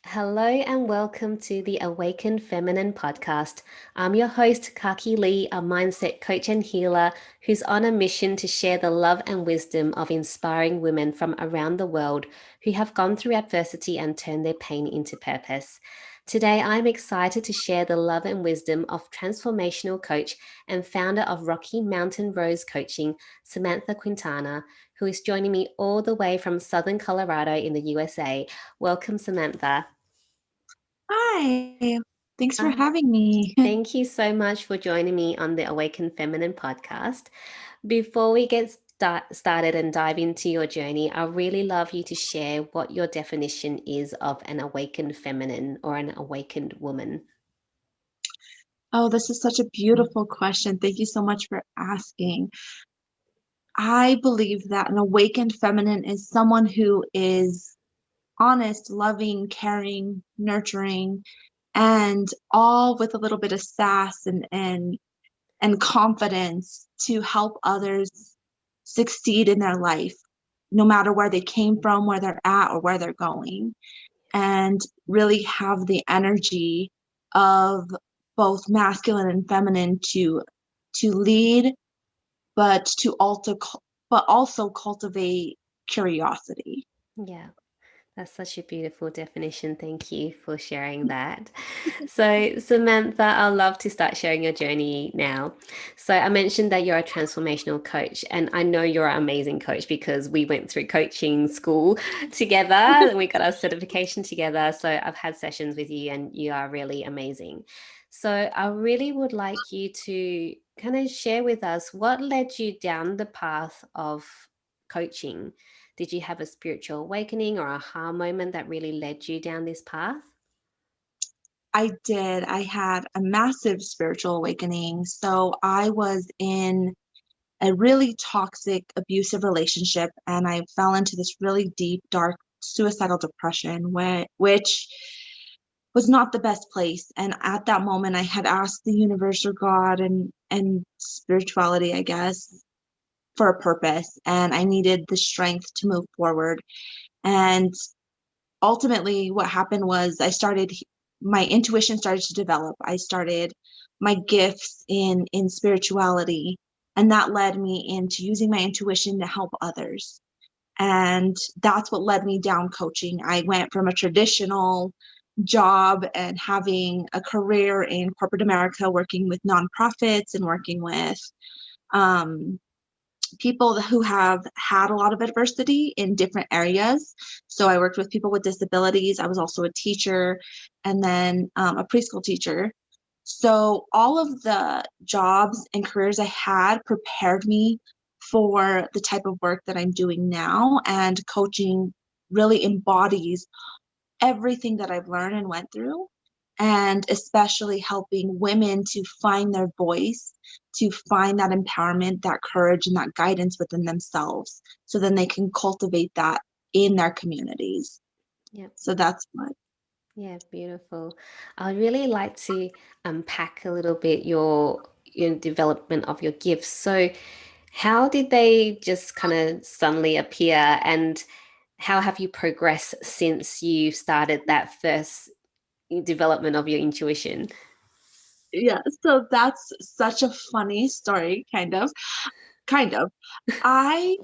Hello and welcome to the Awakened Feminine podcast. I'm your host, Kaki Lee, a mindset coach and healer who's on a mission to share the love and wisdom of inspiring women from around the world who have gone through adversity and turned their pain into purpose. Today, I'm excited to share the love and wisdom of transformational coach and founder of Rocky Mountain Rose Coaching, Samantha Quintana, who is joining me all the way from Southern Colorado in the USA. Welcome, Samantha. Hi, thanks for Hi. having me. Thank you so much for joining me on the Awaken Feminine podcast. Before we get started and dive into your journey, I really love you to share what your definition is of an awakened feminine or an awakened woman. Oh, this is such a beautiful question. Thank you so much for asking. I believe that an awakened feminine is someone who is honest, loving, caring, nurturing, and all with a little bit of sass and confidence to help others succeed in their life, no matter where they came from, where they're at, or where they're going. And really have the energy of both masculine and feminine to lead, but also cultivate curiosity. Yeah. That's such a beautiful definition. Thank you for sharing that. So, Samantha, I'd love to start sharing your journey now. So, I mentioned that you're a transformational coach, and I know you're an amazing coach because we went through coaching school together and we got our certification together. So, I've had sessions with you, and you are really amazing. So, I really would like you to kind of share with us what led you down the path of coaching. Did you have a spiritual awakening or aha moment that really led you down this path? I did. I had a massive spiritual awakening. So I was in a really toxic, abusive relationship, and I fell into this really deep, dark, suicidal depression, which was not the best place. And at that moment, I had asked the universe or God and spirituality, I guess, for a purpose, and I needed the strength to move forward. And ultimately, what happened was my intuition started to develop. I started my gifts in spirituality, and that led me into using my intuition to help others. And that's what led me down coaching. I went from a traditional job and having a career in corporate America, working with nonprofits and working with um, people who have had a lot of adversity in different areas. So I worked with people with disabilities. I was also a teacher and then a preschool teacher. So all of the jobs and careers I had prepared me for the type of work that I'm doing now. And coaching really embodies everything that I've learned and went through, and especially helping women to find their voice, to find that empowerment, that courage, and that guidance within themselves, so then they can cultivate that in their communities. Yeah, So that's what. yeah, beautiful. I'd really like to unpack a little bit your development of your gifts. So, how did they just kind of suddenly appear, and how have you progressed since you started that first development of your intuition? Yeah, so that's such a funny story, kind of. I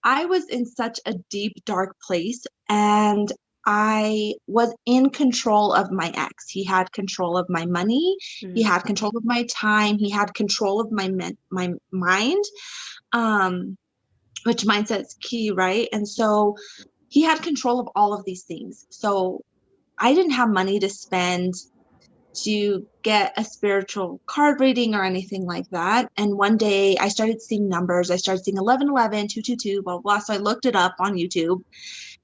I was in such a deep, dark place, and I was in control of my ex. He had control of my money. He Mm, had control of my time. He had control of my mind, um, which mindset's key, right? And so he had control of all of these things. So I didn't have money to spend to get a spiritual card reading or anything like that. And one day I started seeing numbers. I started seeing 1111, 222, blah, blah, blah. So I looked it up on YouTube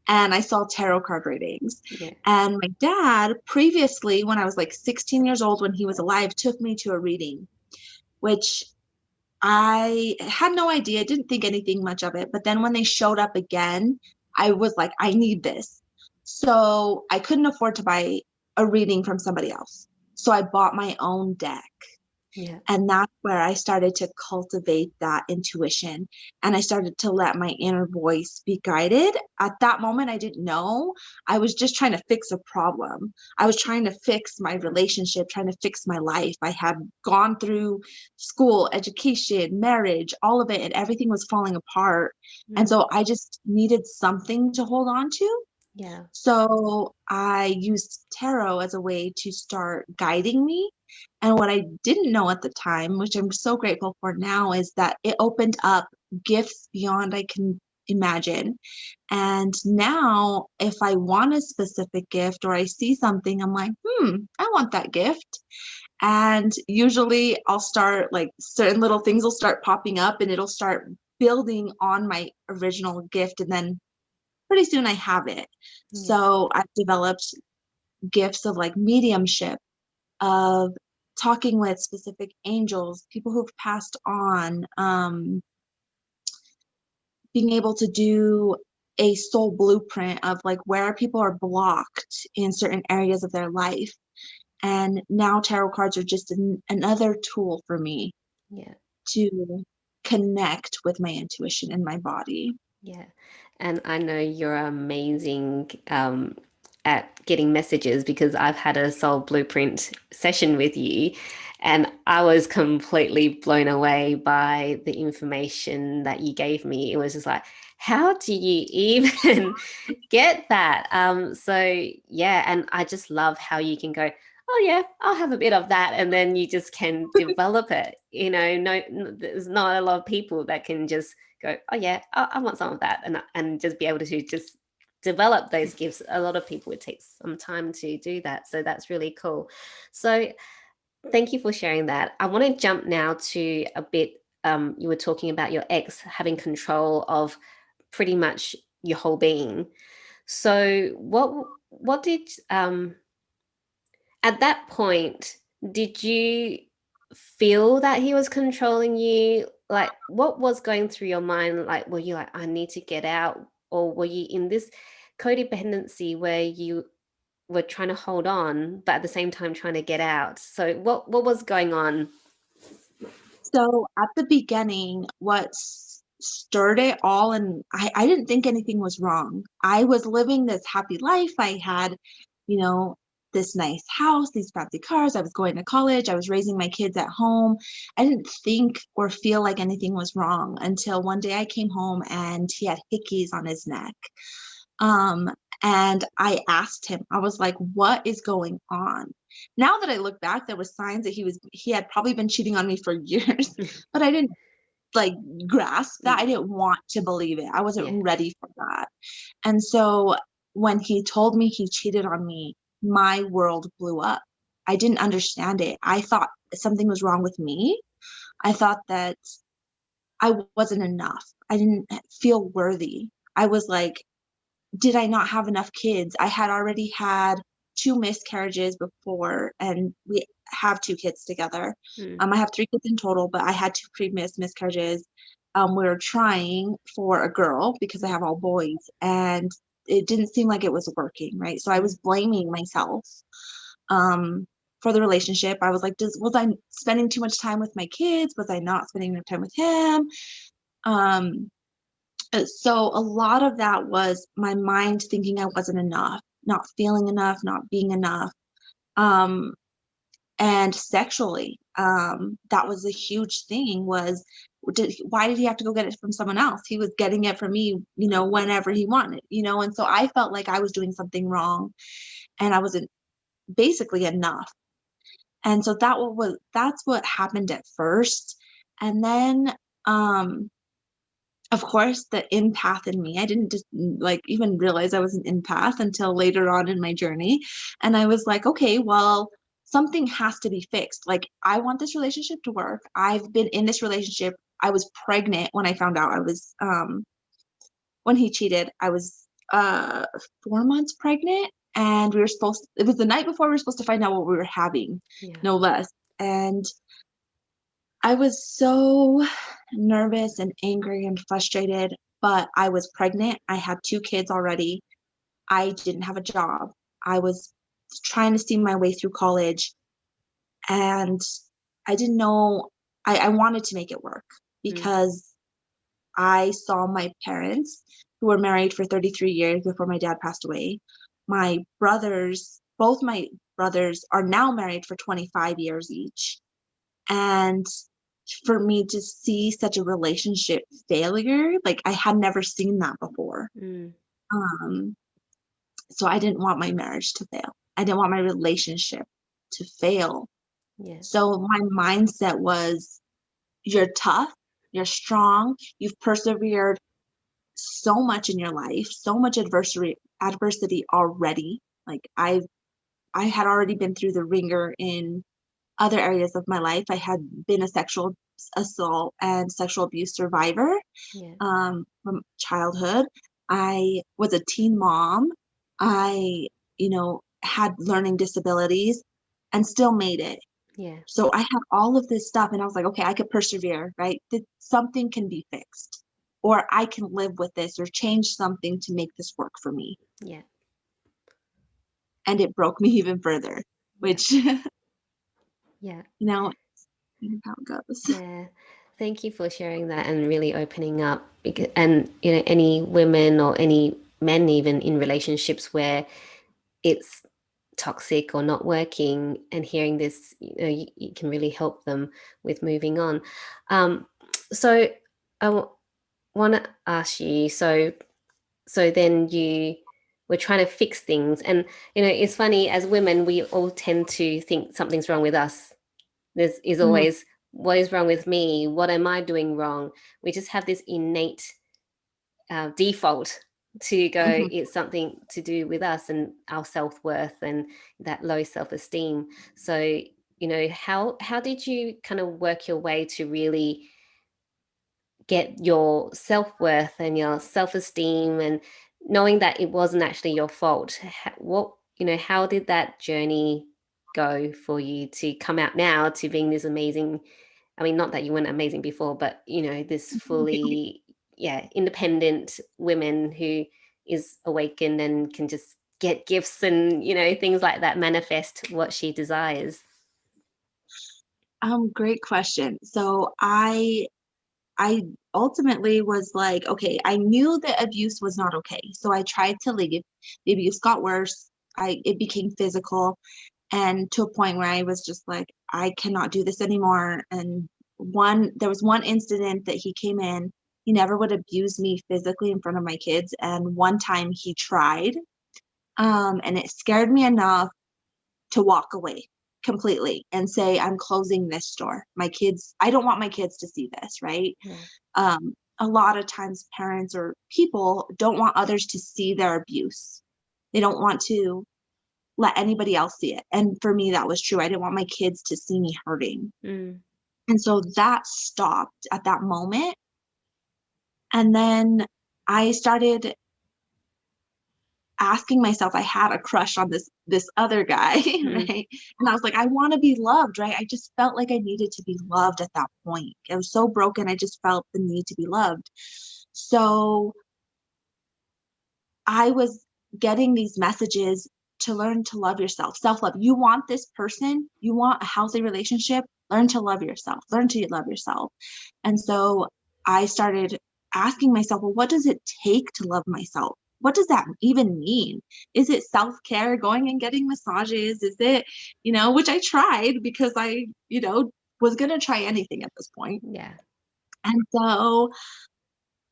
and I saw tarot card readings. yeah. And my dad, previously, when I was like 16 years old, when he was alive, took me to a reading, which I had no idea, didn't think anything much of it. But then when they showed up again, I was like, I need this. So I couldn't afford to buy a reading from somebody else. So I bought my own deck. Yeah. And that's where I started to cultivate that intuition. And I started to let my inner voice be guided. At that moment, I didn't know. I was just trying to fix a problem. I was trying to fix my relationship, trying to fix my life. I had gone through school, education, marriage, all of it, and everything was falling apart. And Mm. so I just needed something to hold on to. Yeah. So I used tarot as a way to start guiding me. And what I didn't know at the time, which I'm so grateful for now, is that it opened up gifts beyond I can imagine. And now, if I want a specific gift or I see something, I'm like, I want that gift. And usually I'll start like certain little things will start popping up and it'll start building on my original gift. And then pretty soon I have it. Yeah. So I've developed gifts of like mediumship, of talking with specific angels, people who've passed on, being able to do a soul blueprint of like where people are blocked in certain areas of their life. And now tarot cards are just another tool for me Yeah. to connect with my intuition and my body. Yeah. And I know you're amazing at getting messages because I've had a soul blueprint session with you and I was completely blown away by the information that you gave me. It was just like, how do you even get that? So yeah, and I just love how you can go, oh yeah, I'll have a bit of that, and then you just can develop it. There's not a lot of people that can just go, oh yeah, I want some of that, and just be able to just develop those gifts. A lot of people, it takes some time to do that, so that's really cool. So thank you for sharing that. I want to jump now to a bit. You were talking about your ex having control of pretty much your whole being. So what did at that point, did you feel that he was controlling you? Like, what was going through your mind? Like, were you like, I need to get out? Or were you in this codependency where you were trying to hold on, but at the same time trying to get out? So, what was going on? So at the beginning, what stirred it all, and I didn't think anything was wrong. I was living this happy life. I had, you know, this nice house, these fancy cars. I was going to college. I was raising my kids at home. I didn't think or feel like anything was wrong until one day I came home and he had hickeys on his neck. Um, and I asked him, I was like, what is going on? Now that I look back, there was signs that he had probably been cheating on me for years, but I didn't like grasp that. I didn't want to believe it. I wasn't Yeah. ready for that. And so when he told me he cheated on me, my world blew up. I didn't understand it. I thought something was wrong with me. I thought that I wasn't enough. I didn't feel worthy. I was like, did I not have enough kids? I had already had two miscarriages before, and we have two kids together. Mm, I have three kids in total, but I had two previous miscarriages. We were trying for a girl because I have all boys, and it didn't seem like it was working, right? So I mm, was blaming myself um, for the relationship. I was like, was I spending too much time with my kids? Was I not spending enough time with him? Um, so a lot of that was my mind thinking I wasn't enough, not feeling enough, not being enough. Um, and sexually, that was a huge thing was why did he have to go get it from someone else? He was getting it from me, whenever he wanted, and so I felt like I was doing something wrong and I wasn't basically enough. And so that's what happened at first. And then um of course, the empath in me, I didn't just like even realize I was an empath until later on in my journey. And I was like, okay, well, something has to be fixed. Like, I want this relationship to work. I've been in this relationship. I was pregnant when I found out when he cheated. I was 4 months pregnant, and it was the night before we were supposed to find out what we were having, yeah. no less. And I was so nervous and angry and frustrated, but I was pregnant. I had two kids already. I didn't have a job. I was trying to see my way through college. And I didn't know, I wanted to make it work Mm, because I saw my parents who were married for 33 years before my dad passed away. My brothers, both my brothers are now married for 25 years each. And for me to see such a relationship failure, like I had never seen that before. mm, Um, so I didn't want my marriage to fail. I didn't want my relationship to fail. yeah, So my mindset was, you're tough, you're strong, you've persevered so much in your life, so much adversity already. Like I had already been through the ringer in other areas of my life. I had been a sexual assault and sexual abuse survivor yeah, from childhood. I was a teen mom. I, had learning disabilities and still made it. yeah, So I had all of this stuff and I was like, okay, I could persevere, right? That something can be fixed or I can live with this or change something to make this work for me. yeah, And it broke me even further, yeah, which, yeah, how it goes. yeah. Thank you for sharing that and really opening up. And any women or any men even in relationships where it's toxic or not working, and hearing this, you can really help them with moving on. Um, so I want to ask you. So then you were trying to fix things, and it's funny, as women we all tend to think something's wrong with us. There's is Mhm, always, what is wrong with me, what am I doing wrong? We just have this innate default to go, mhm. it's something to do with us and our self-worth and that low self-esteem. So how did you kind of work your way to really get your self-worth and your self-esteem, and knowing that it wasn't actually your fault? How did that journey go for you to come out now to being this amazing, I mean, not that you weren't amazing before, but this fully, yeah, independent women who is awakened and can just get gifts and things like that, manifest what she desires. Great question. So I ultimately was like, okay, I knew that abuse was not okay. So I tried to leave. The abuse got worse. It became physical and to a point where I was just like, I cannot do this anymore. And there was one incident that he came in. He never would abuse me physically in front of my kids. And one time he tried, and it scared me enough to walk away completely and say, I'm closing this door. I don't want my kids to see this, right? Yeah. A lot of times parents or people don't want others to see their abuse. They don't want to let anybody else see it. And for me, that was true. I didn't want my kids to see me hurting. Mm, And so that stopped at that moment. And then I started asking myself, I had a crush on this other guy, mm, right? And I was like, I want to be loved, right? I just felt like I needed to be loved at that point. I was so broken, I just felt the need to be loved. So I was getting these messages to learn to love yourself, self-love. You want this person, you want a healthy relationship, learn to love yourself, learn to love yourself. And so I started asking myself, well, what does it take to love myself? What does that even mean? Is it self-care, going and getting massages? Is it, which I tried because I, was going to try anything at this point. yeah. And so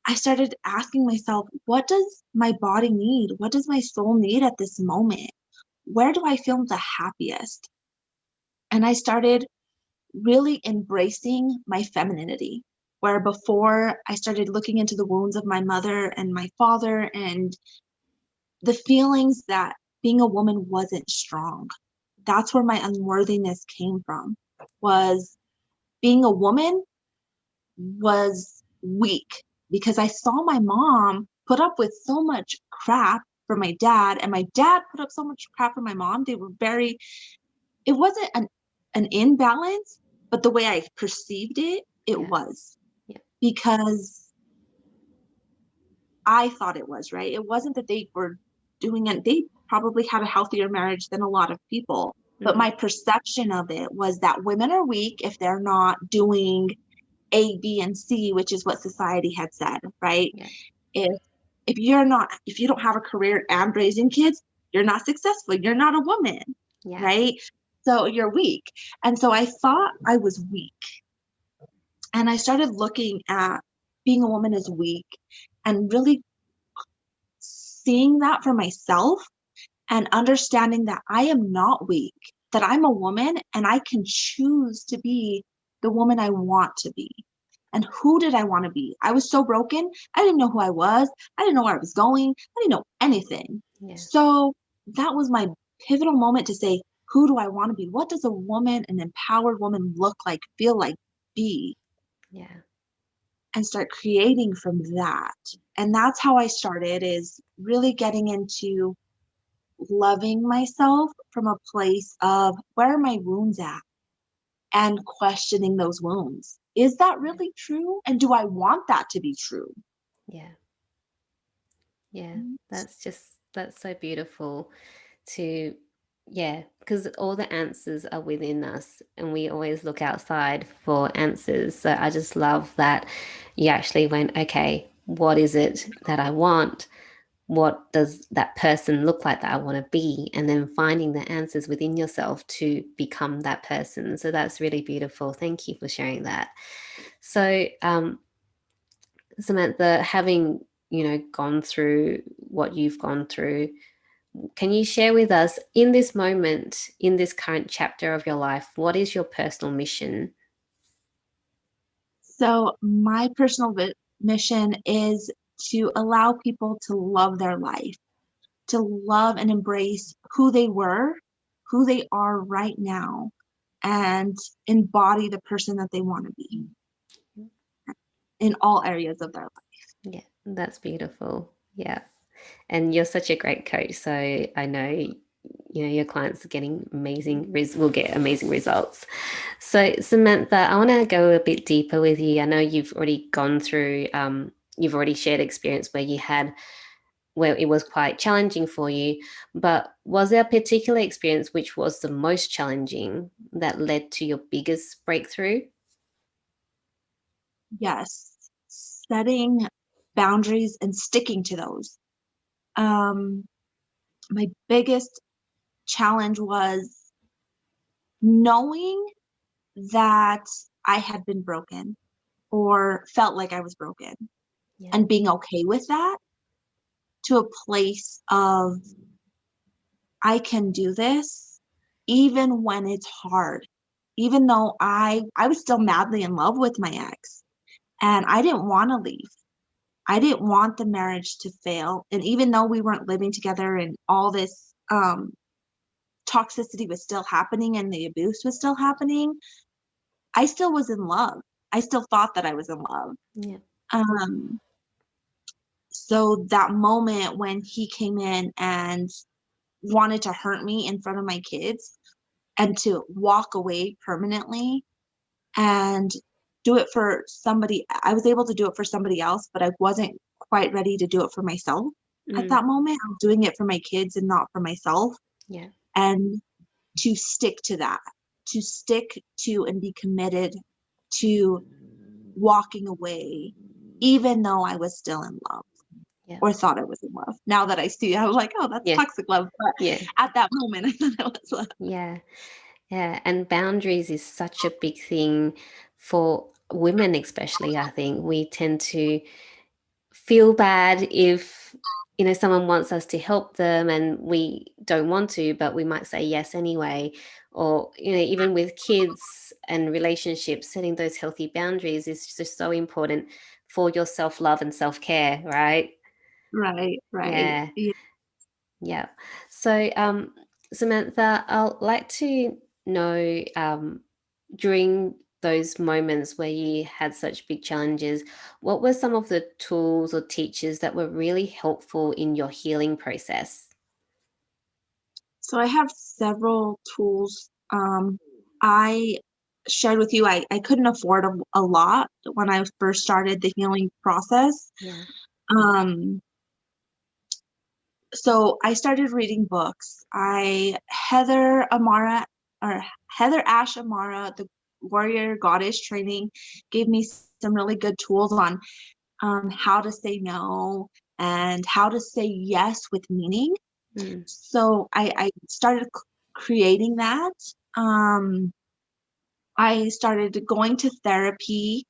I started asking myself, what does my body need? What does my soul need at this moment? Where do I feel the happiest? And I started really embracing my femininity, where before I started looking into the wounds of my mother and my father and the feelings that being a woman wasn't strong. That's where my unworthiness came from, was being a woman was weak because I saw my mom put up with so much crap from my dad, and my dad put up so much crap from my mom. It wasn't an imbalance, but the way I perceived it, it Yeah. was Yeah. because I thought it was, right? It wasn't that they were doing it. They probably had a healthier marriage than a lot of people. But Mm-hmm. my perception of it was that women are weak if they're not doing A, B, and C, which is what society had said, right? Yeah. If if you don't have a career and raising kids, you're not successful. You're not a woman, Yeah. right? So you're weak. And so I thought I was weak. And I started looking at being a woman as weak and really seeing that for myself and understanding that I am not weak, that I'm a woman and I can choose to be the woman I want to be. And who did I want to be? I was so broken. I didn't know who I was. I didn't know where I was going. I didn't know anything. Yeah. So that was my pivotal moment to say, who do I want to be? What does a woman, an empowered woman, look like, feel like, be? Yeah. And start creating from that. And that's how I started, is really getting into loving myself from a place of where are my wounds at and questioning those wounds. Is that Yeah. really true? And do I want that to be true? Yeah. Yeah. That's so beautiful to, yeah, because all the answers are within us and we always look outside for answers. So I just love that you actually went, okay, what is it that I want? What does that person look like that I want to be? And then finding the answers within yourself to become that person. So that's really beautiful. Thank you for sharing that. So, Samantha, having, gone through what you've gone through, can you share with us in this moment, in this current chapter of your life, what is your personal mission? So, my personal mission is to allow people to love their life, to love and embrace who they were, who they are right now, and embody the person that they want to be in all areas of their life. Yeah, that's beautiful. Yeah. And you're such a great coach. So I know, your clients are getting will get amazing results. So Samantha, I want to go a bit deeper with you. I know you've already gone through, you've already shared experience where it was quite challenging for you, but was there a particular experience which was the most challenging that led to your biggest breakthrough? Yes, setting boundaries and sticking to those. Um, my biggest challenge was knowing that I had been broken or felt like I was broken Yeah. and being okay with that, to a place of I can do this even when it's hard. Even though I was still madly in love with my ex and I didn't want to leave. I didn't want the marriage to fail. And even though we weren't living together and all this toxicity was still happening and the abuse was still happening, I still was in love. I still thought that I was in love. Yeah. Um, so that moment when he came in and wanted to hurt me in front of my kids and to walk away permanently and do it for somebody, I was able to do it for somebody else, but I wasn't quite ready to do it for myself at Mm, that moment. I was doing it for my kids and not for myself. yeah. And to stick to that, to stick to and be committed to walking away, even though I was still in love Yeah. or thought I was in love. Now that I see, I was like, oh, that's Yeah. toxic love. But Yeah. at that moment, I thought it was love. Yeah. Yeah. And boundaries is such a big thing for women, especially. I think we tend to feel bad if, someone wants us to help them and we don't want to, but we might say yes anyway. Or, even with kids and relationships, setting those healthy boundaries is just so important for your self-love and self-care, right? Right, right. Yeah. Yeah. Yeah. So, Samantha, I'd like to know, during those moments where you had such big challenges, what were some of the tools or teachers that were really helpful in your healing process? So I have several tools. I shared with you, I couldn't afford a lot when I first started the healing process. Yeah. Um, So I started reading books. I Heather Ash Amara, the warrior goddess training, gave me some really good tools on how to say no and how to say yes with meaning. Mm, So I started creating that. Um, I started going to therapy,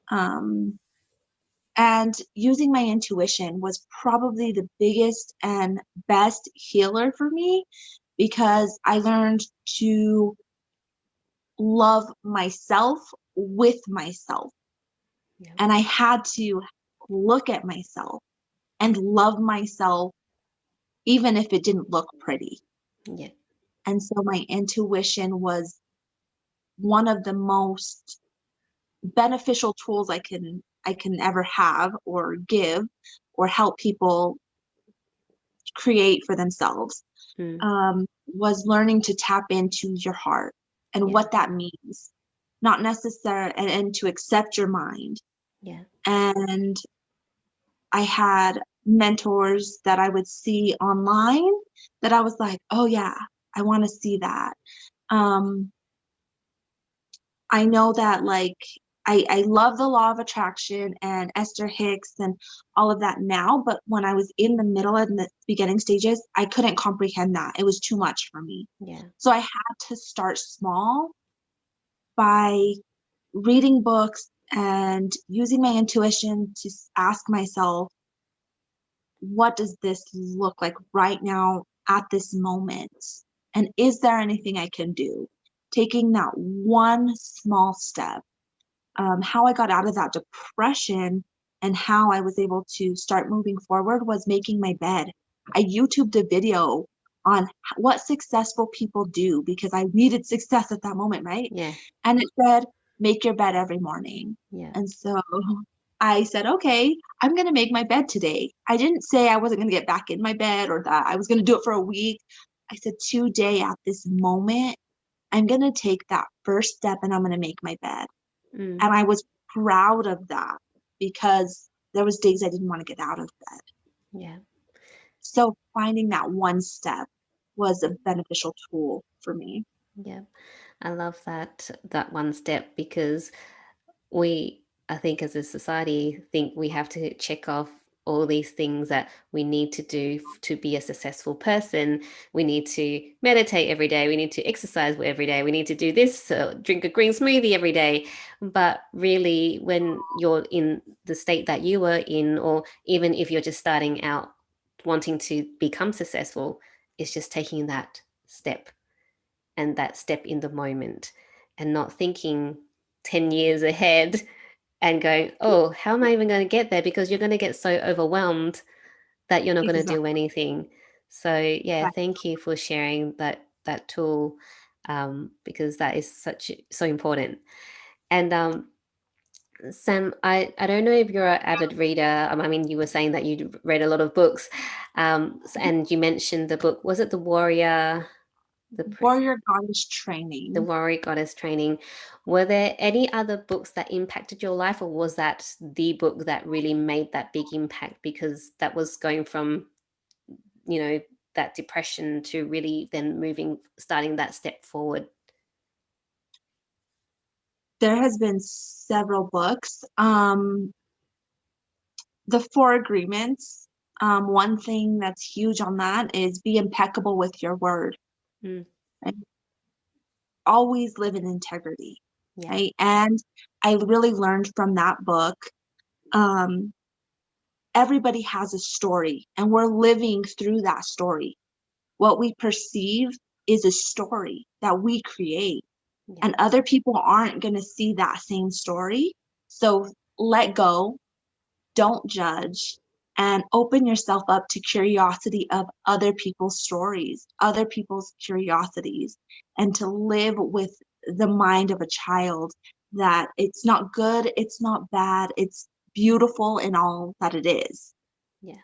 um, and using my intuition was probably the biggest and best healer for me because I learned to love myself with myself. yeah, And I had to look at myself and love myself even if it didn't look pretty. yeah, And so my intuition was one of the most beneficial tools I can ever have or give or help people create for themselves. mm, Was learning to tap into your heart and yeah, what that means, not necessarily, and to accept your mind. yeah, And I had mentors that I would see online that I was like, oh yeah, I want to see that. Um, I know that like I love the law of attraction and Esther Hicks and all of that now, but when I was in the middle and the beginning stages, I couldn't comprehend that. It was too much for me. yeah, So I had to start small by reading books and using my intuition to ask myself, what does this look like right now at this moment? And is there anything I can do? Taking that one small step. How I got out of that depression and how I was able to start moving forward was making my bed. I YouTubed a video on what successful people do because I needed success at that moment, right? yeah, And it said, make your bed every morning. yeah, And so I said, okay, I'm going to make my bed today. I didn't say I wasn't going to get back in my bed or that I was going to do it for a week. I said, today at this moment, I'm going to take that first step and I'm going to make my bed. mm, And I was proud of that because there was days I didn't want to get out of bed. yeah, So finding that one step was a beneficial tool for me. yeah. I love that one step because we, I think, as a society, think we have to check off all these things that we need to do to be a successful person. We need to meditate every day. We need to exercise every day. We need to do this, drink a green smoothie every day. But really, when you're in the state that you were in, or even if you're just starting out wanting to become successful, it's just taking that step and that step in the moment and not thinking 10 years ahead and going, oh, how am I even going to get there? Because you're going to get so overwhelmed that you're not going to do Exactly. anything. So yeah, thank you for sharing that tool, because that is so important. And Sam, I don't know if you're an avid reader. I mean, you were saying that you read a lot of books, and you mentioned the book. Was it the Warrior Goddess the training. Warrior Goddess training? Were there any other books that impacted your life, or was that the book that really made that big impact because that was going from, you know, that depression to really then starting that step forward? There has been several books. The Four Agreements. One thing that's huge on that is be impeccable with your word. Mm, Right? Always live in integrity. yeah, Right. And I really learned from that book. Um, Everybody has a story, and we're living through that story. What we perceive is a story that we create, yeah, and other people aren't going to see that same story. So let go, don't judge, and open yourself up to curiosity of other people's stories, other people's curiosities, and to live with the mind of a child that it's not good, it's not bad, it's beautiful in all that it is. yeah,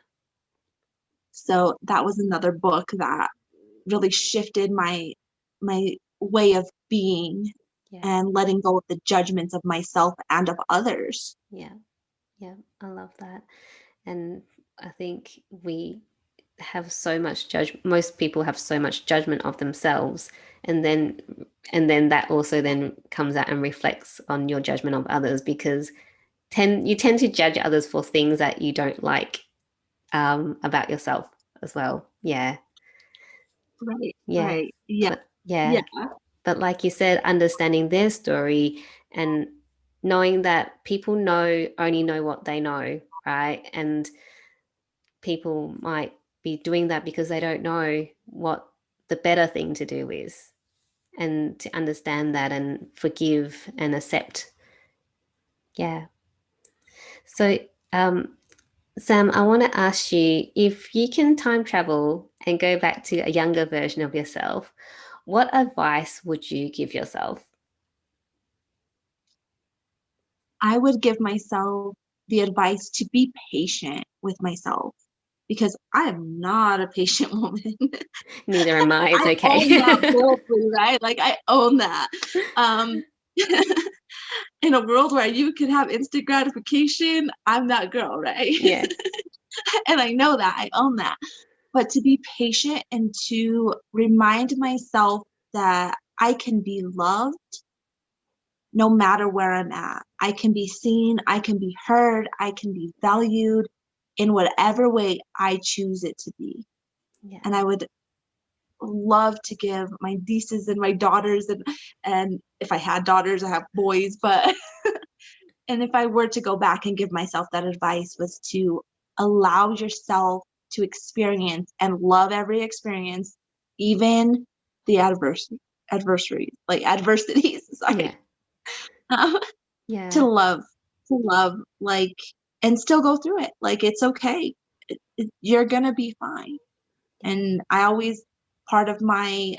So that was another book that really shifted my way of being yeah, and letting go of the judgments of myself and of others. yeah, yeah. I love that. And I think we have so much most people have so much judgment of themselves, and then that also then comes out and reflects on your judgment of others, because you tend to judge others for things that you don't like about yourself as well. Yeah. Right, Yeah. right. Yeah. But yeah, Yeah. but like you said, understanding their story and knowing that people only know what they know, right? And people might be doing that because they don't know what the better thing to do is. And to understand that and forgive and accept. Yeah. So, Sam, I want to ask you, if you can time travel and go back to a younger version of yourself, what advice would you give yourself? I would give myself the advice to be patient with myself because I am not a patient woman. Neither am I. It's I own that okay. boldly, right? Like I own that. Um, in a world where you can have instant gratification, I'm that girl, right? Yeah. And I know that, I own that. But to be patient and to remind myself that I can be loved no matter where I'm at. I can be seen, I can be heard, I can be valued in whatever way I choose it to be. Yeah. And I would love to give my nieces and my daughters and if I had daughters, I have boys, but and if I were to go back and give myself that advice was to allow yourself to experience and love every experience, even the adversities, Yeah. sorry. Um, to Yeah. love, to love, like, and still go through it. Like, it's okay. You're gonna be fine. Yeah. And I always, part of my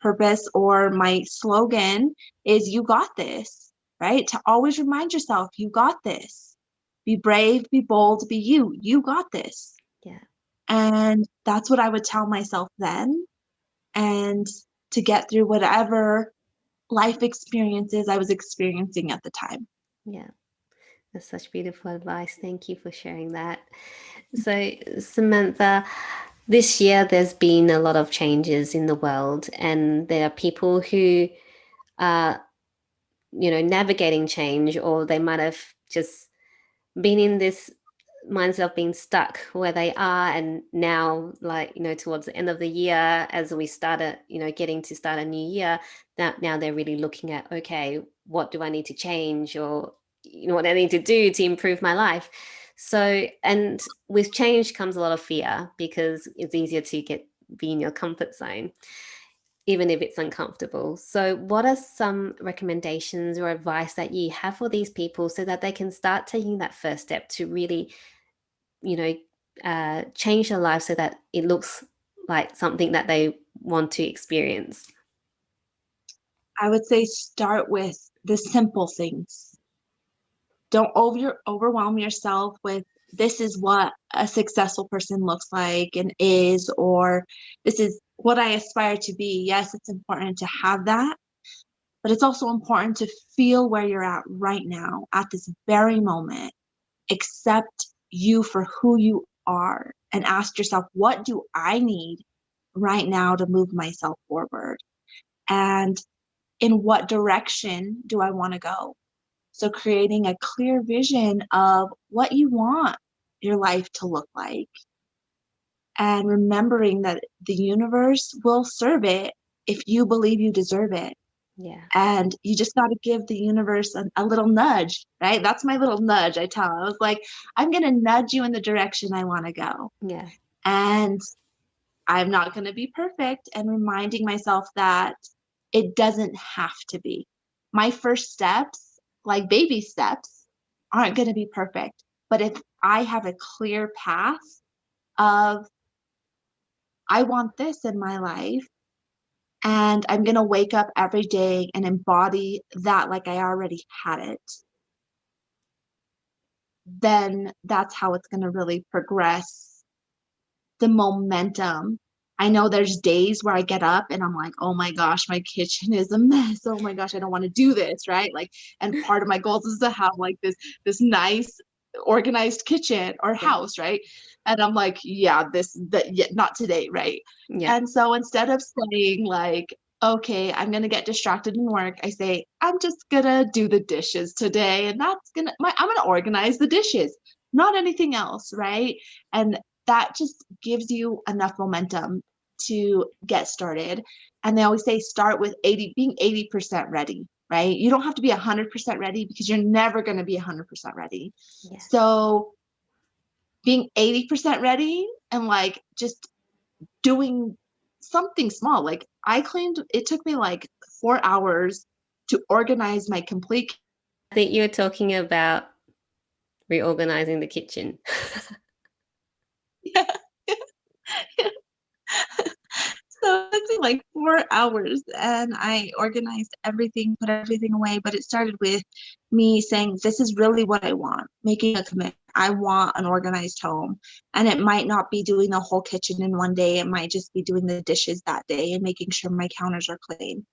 purpose or my slogan is you got this, right? To always remind yourself, you got this. Be brave, be bold, be you. You got this. Yeah. And that's what I would tell myself then. And to get through whatever life experiences I was experiencing at the time. Yeah. That's such beautiful advice. Thank you for sharing that. So, Samantha, this year there's been a lot of changes in the world, and there are people who are, navigating change, or they might have just been in this mindset of being stuck where they are. And now, like, towards the end of the year, as we started, getting to start a new year, that now they're really looking at, okay, what do I need to change, or what I need to do to improve my life. So, and with change comes a lot of fear, because it's easier to be in your comfort zone even if it's uncomfortable. So, what are some recommendations or advice that you have for these people so that they can start taking that first step to really, you know, change their life so that it looks like something that they want to experience? I would say start with the simple things. Don't overwhelm yourself with this is what a successful person looks like and is, or this is what I aspire to be. Yes, it's important to have that, but it's also important to feel where you're at right now, at this very moment. Accept you for who you are and ask yourself, what do I need right now to move myself forward? And in what direction do I want to go? So creating a clear vision of what you want your life to look like and remembering that the universe will serve it if you believe you deserve it. Yeah, And you just got to give the universe a little nudge, right? That's my little nudge. I was like, I'm going to nudge you in the direction I want to go. yeah, And I'm not going to be perfect, and reminding myself that it doesn't have to be. My first steps, like baby steps, aren't going to be perfect. But if I have a clear path of, I want this in my life, and I'm going to wake up every day and embody that like I already had it, then that's how it's going to really progress the momentum. I know there's days where I get up and I'm like, oh my gosh, my kitchen is a mess. Oh my gosh, I don't want to do this, right? Like, and part of my goals is to have like this nice organized kitchen or Yeah. house, right? And I'm like, yeah, yeah, not today, right? Yeah. And so instead of saying like, okay, I'm gonna get distracted in work, I say, I'm just gonna do the dishes today, and I'm gonna organize the dishes, not anything else, right? And that just gives you enough momentum to get started. And they always say start with being 80% ready, right? You don't have to be 100% ready because you're never going to be 100% ready. Yes. So being 80% ready and like just doing something small. Like it took me like 4 hours to organize my complete. I think you're talking about reorganizing the kitchen. So it took me like 4 hours and I organized everything, put everything away. But it started with me saying, this is really what I want, making a commitment. I want an organized home. And it might not be doing the whole kitchen in one day. It might just be doing the dishes that day and making sure my counters are clean.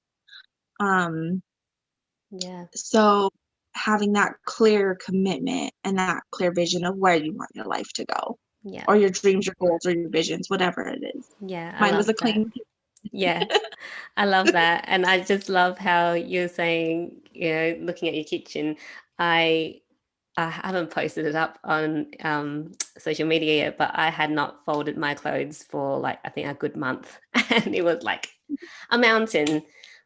Um, Yeah. so having that clear commitment and that clear vision of where you want your life to go, Yeah. or your dreams, your goals, or your visions, whatever it is. Yeah. I Mine was love a that. clean. Yeah. I love that. And I just love how you're saying, looking at your kitchen. I I haven't posted it up on social media yet, but I had not folded my clothes for like I think a good month, and it was like a mountain,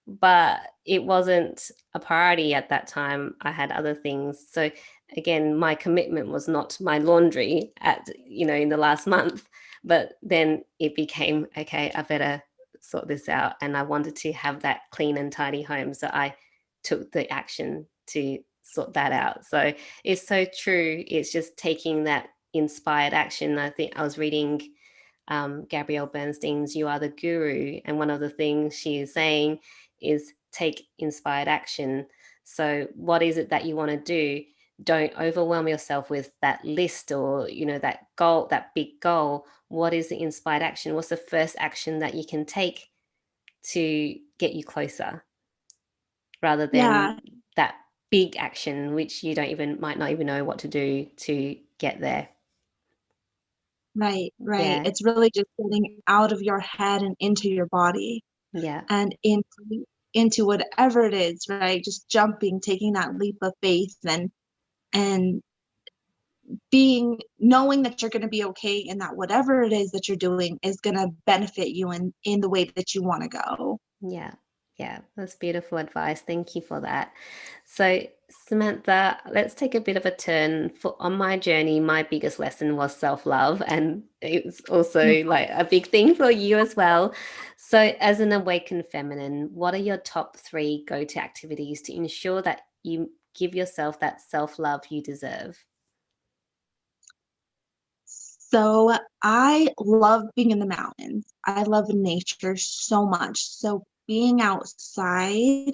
but it wasn't a priority at that time. I had other things. So again, my commitment was not my laundry in the last month, but then it became okay, I better sort this out, and I wanted to have that clean and tidy home, so I took the action to sort that out. So it's so true. It's just taking that inspired action. I think I was reading Gabrielle Bernstein's You Are the Guru. And one of the things she is saying is take inspired action. So, what is it that you want to do? Don't overwhelm yourself with that list or, that goal, that big goal. What is the inspired action? What's the first action that you can take to get you closer rather than Yeah, that big action, which you might not even know what to do to get there? right, right. Yeah. It's really just getting out of your head and into your body Yeah. and into whatever it is, right? Just jumping, taking that leap of faith and being knowing that you're going to be okay and that whatever it is that you're doing is going to benefit you in the way that you want to go. Yeah, yeah, that's beautiful advice. Thank you for that. So, Samantha, let's take a bit of a turn. On my journey, my biggest lesson was self-love, and it's also like a big thing for you as well. So, as an awakened feminine, what are your top three go-to activities to ensure that you give yourself that self-love you deserve? So I love being in the mountains. I love nature so much. So being outside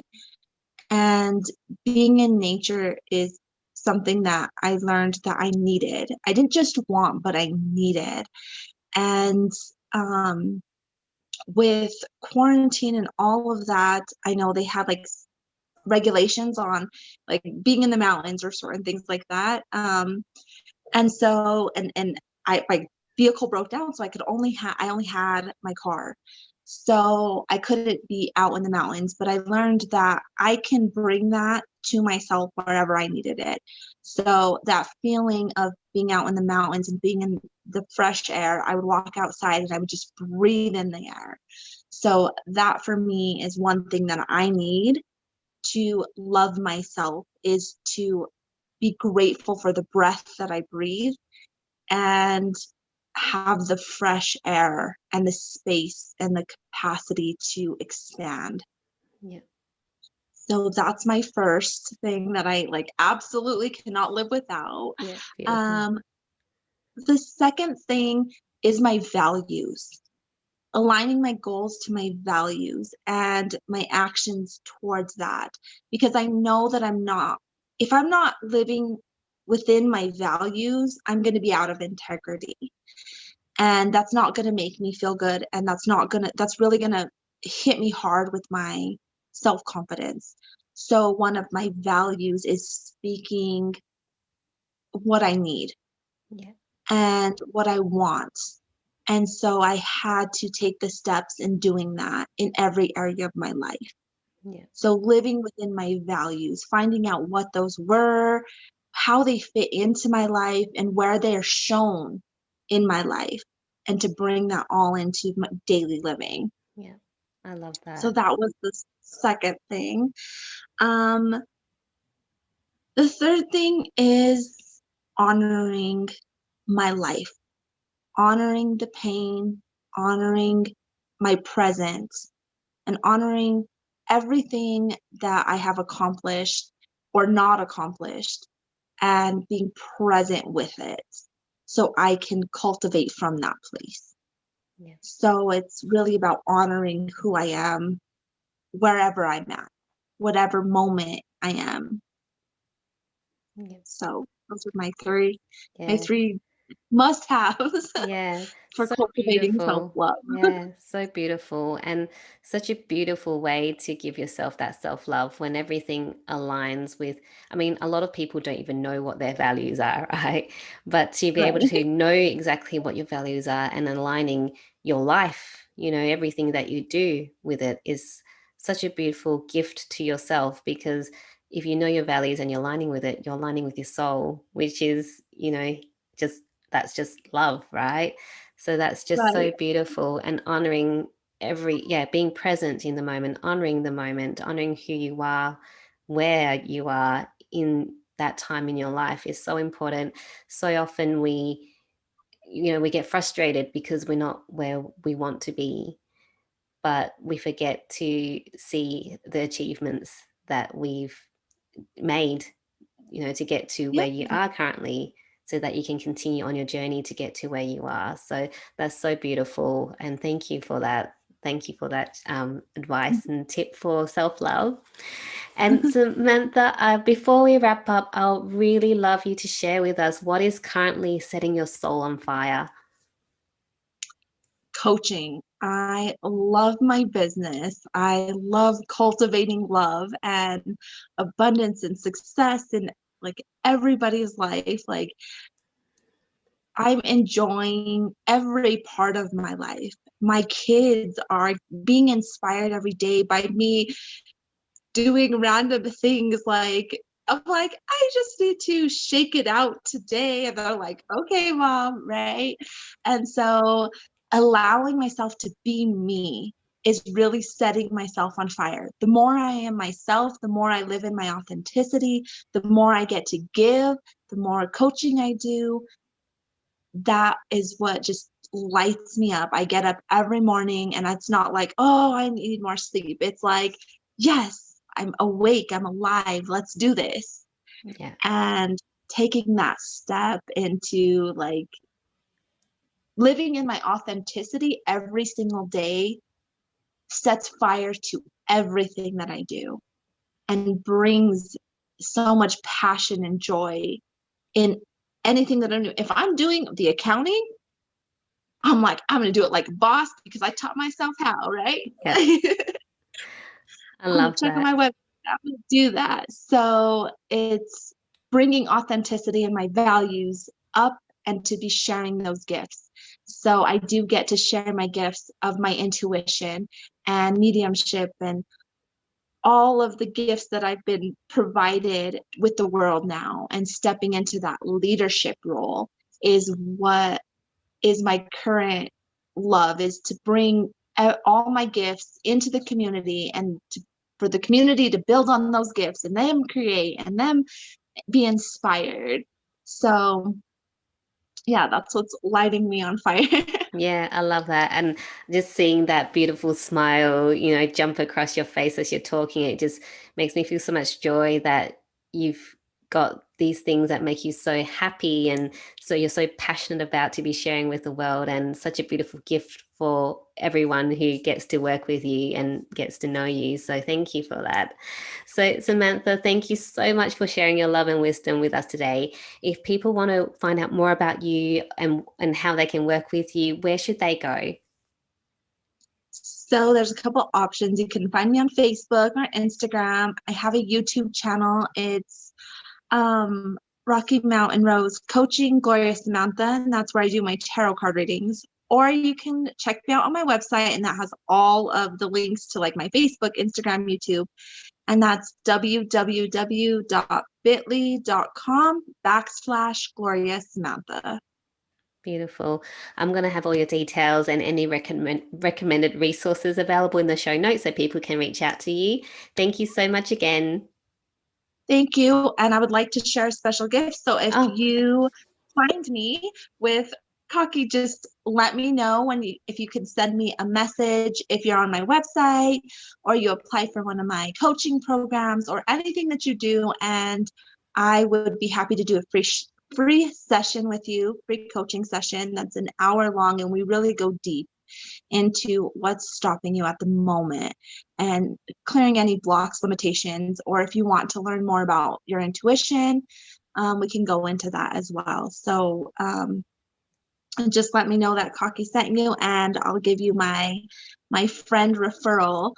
and being in nature is something that I learned that I needed. I didn't just want, but I needed. And um, with quarantine and all of that, I know they had like regulations on like being in the mountains or certain things like that. And so and my vehicle broke down, so I only had my car. So I couldn't be out in the mountains, but I learned that I can bring that to myself wherever I needed it. So that feeling of being out in the mountains and being in the fresh air, I would walk outside and I would just breathe in the air. So that for me is one thing that I need to love myself, is to be grateful for the breath that I breathe and have the fresh air and the space and the capacity to expand. Yeah, So that's my first thing that I like absolutely cannot live without. yeah, beautiful. Um, the second thing is my values, aligning my goals to my values and my actions towards that. Because I know that if I'm not living within my values, I'm going to be out of integrity. And that's not going to make me feel good. And that's really going to hit me hard with my self confidence. So, one of my values is speaking what I need Yeah. and what I want. And so I had to take the steps in doing that in every area of my life. Yeah. So living within my values, finding out what those were, how they fit into my life, and where they are shown in my life, and to bring that all into my daily living. Yeah. I love So that. that was the second thing. Um, the third thing is honoring my life, honoring the pain, honoring my present, and honoring everything that I have accomplished or not accomplished, and being present with it so I can cultivate from that place. Yeah. So it's really about honoring who I am wherever I'm at, whatever moment I am. Yeah. So those are my Yeah. three must-haves Yeah, for so cultivating beautiful. self-love. Yeah, so beautiful. And such a beautiful way to give yourself that self love when everything aligns with. I mean, a lot of people don't even know what their values are, right? But to be able to Right. know exactly what your values are and aligning your life, everything that you do with it is such a beautiful gift to yourself because if you know your values and you're aligning with it, you're aligning with your soul, which is, just that's just love, right? So that's just Right. so beautiful and honoring being present in the moment, honoring the moment, honoring who you are, where you are in that time in your life is so important. So often we get frustrated because we're not where we want to be, but we forget to see the achievements that we've made, to get to where Yeah. you are currently so that you can continue on your journey to get to where you are. So that's so beautiful. And thank you for that. Thank you for that advice and tip for self love. And Samantha, before we wrap up, I'll really love you to share with us what is currently setting your soul on fire. Coaching. I love my business. I love cultivating love and abundance and success in like everybody's life. Like I'm enjoying every part of my life. My kids are being inspired every day by me doing random things like I'm like, I just need to shake it out today. And they're like, okay, mom, right? And so allowing myself to be me is really setting myself on fire. The more I am myself, the more I live in my authenticity, the more I get to give, the more coaching I do. That is what just lights me up. I get up every morning and it's not like, oh, I need more sleep. It's like, yes, I'm awake, I'm alive, let's do this. Yeah. And taking that step into like living in my authenticity every single day sets fire to everything that I do and brings so much passion and joy in anything that I'm doing. If I'm doing the accounting, I'm like, I'm going to do it like a boss because I taught myself how, right? Yeah. I I'm love checking that. my web. I'm going to do that. So it's bringing authenticity and my values up and to be sharing those gifts. So I do get to share my gifts of my intuition and mediumship and all of the gifts that I've been provided with the world now, and stepping into that leadership role is what is my current love, is to bring all my gifts into the community and for the community to build on those gifts and them create and them be inspired. So yeah, that's what's lighting me on fire. Yeah, I love that. And just seeing that beautiful smile, jump across your face as you're talking, it just makes me feel so much joy that you've got these things that make you so happy and so you're so passionate about to be sharing with the world and such a beautiful gift for everyone who gets to work with you and gets to know you. So thank you for that. So Samantha, thank you so much for sharing your love and wisdom with us today. If people want to find out more about you and how they can work with you, where should they go? So there's a couple options. You can find me on Facebook or Instagram. I have a YouTube channel. It's Rocky Mountain Rose Coaching, Gloria Samantha, and that's where I do my tarot card readings. Or you can check me out on my website, and that has all of the links to like my Facebook, Instagram, YouTube, and that's www.bit.ly.com/Gloria Samantha. Beautiful. I'm going to have all your details and any recommended resources available in the show notes so people can reach out to you. Thank you so much again. Thank you. And I would like to share a special gift. So if Oh, you find me with cocky, just let me know if you can send me a message if you're on my website or you apply for one of my coaching programs or anything that you do, and I would be happy to do a free session with you, free coaching session that's an hour long, and we really go deep into what's stopping you at the moment and clearing any blocks, limitations, or if you want to learn more about your intuition, we can go into that as well. So just let me know that Cocky sent you, and I'll give you my friend referral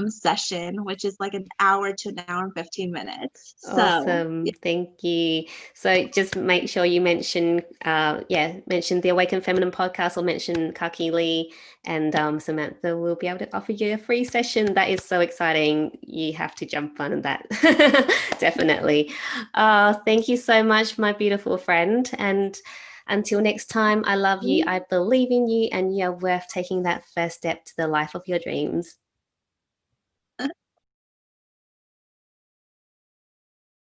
session, which is like an hour to an hour and 15 minutes. So awesome. Thank you. So just make sure you mention, mention the Awaken Feminine podcast or mention Kaki Lee, and Samantha will be able to offer you a free session. That is so exciting. You have to jump on that. Definitely. Thank you so much, my beautiful friend. And until next time, I love you. I believe in you, and you're worth taking that first step to the life of your dreams.